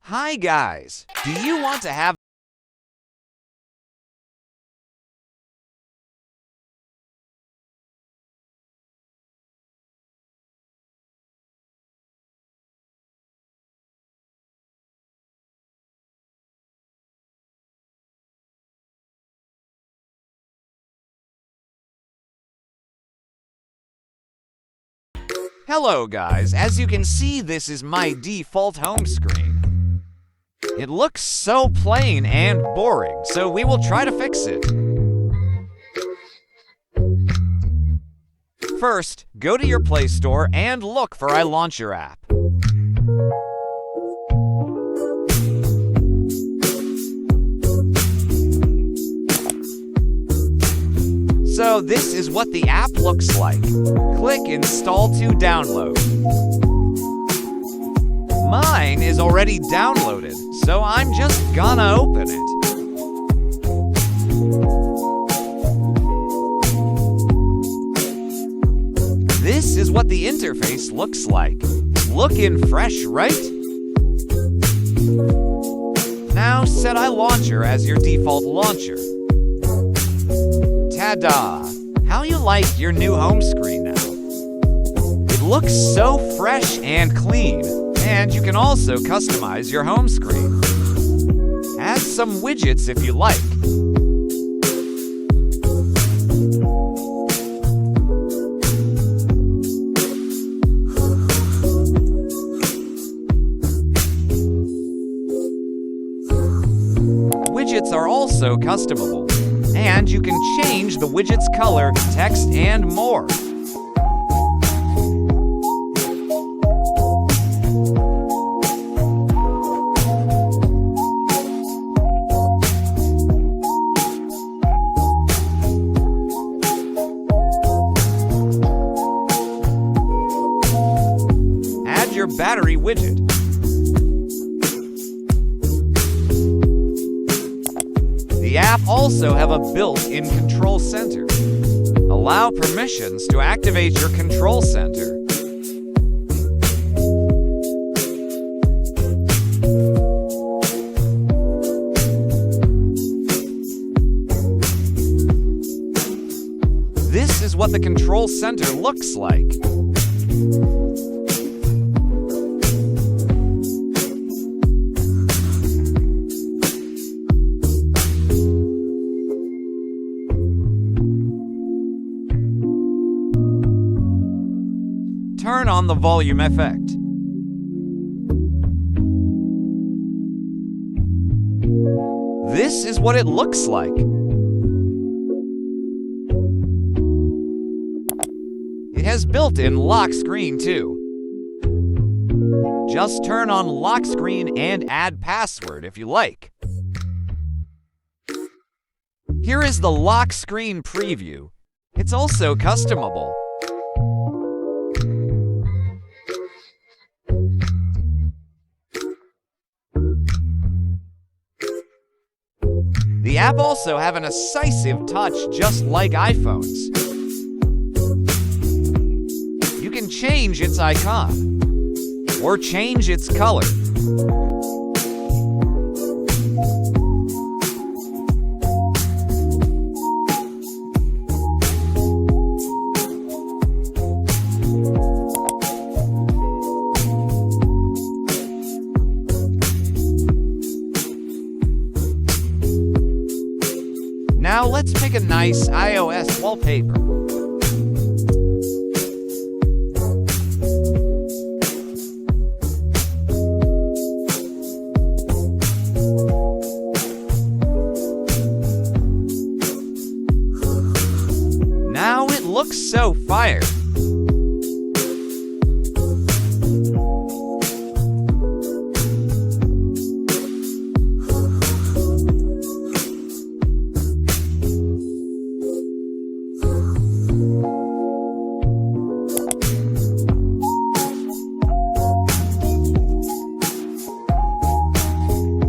Hi guys, do you want to have Hello guys, as you can see this is my default home screen. It looks so plain and boring, so we will try to fix it. First, go to your Play Store and look for iLauncher app. So this is what the app looks like. Click Install to download. Mine is already downloaded, so I'm just gonna open it. This is what the interface looks like. Looking fresh, right? Now set iLauncher as your default launcher. Ta-da! How you like your new home screen now? It looks so fresh and clean, and you can also customize your home screen. Add some widgets if you like. Widgets are also customable, and you can change the widget's color, text, and more. Add your battery widget. The app also have a built-in control center. Allow permissions to activate your control center. This is what the control center looks like. Turn on the volume effect. This is what it looks like. It has built-in lock screen too. Just turn on lock screen and add password if you like. Here is the lock screen preview. It's also customable. The app also have an incisive touch just like iPhones. You can change its icon or change its color. Now let's pick a nice iOS wallpaper. Now it looks so fire.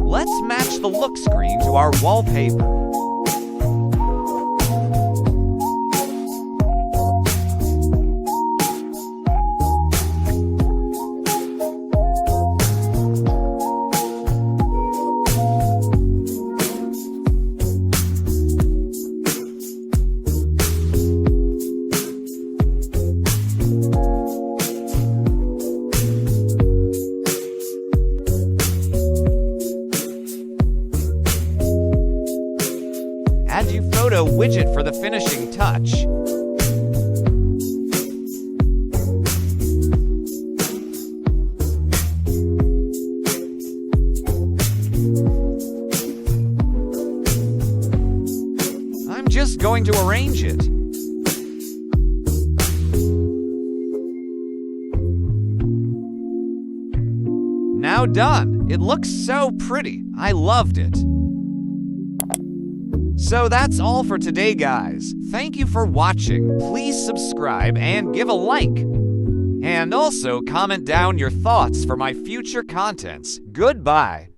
Let's match the look screen to our wallpaper. photo widget for the finishing touch. I'm just going to arrange it. Now done. It looks so pretty. I loved it. So that's all for today, guys. Thank you for watching. Please subscribe and give a like. And also comment down your thoughts for my future contents. Goodbye.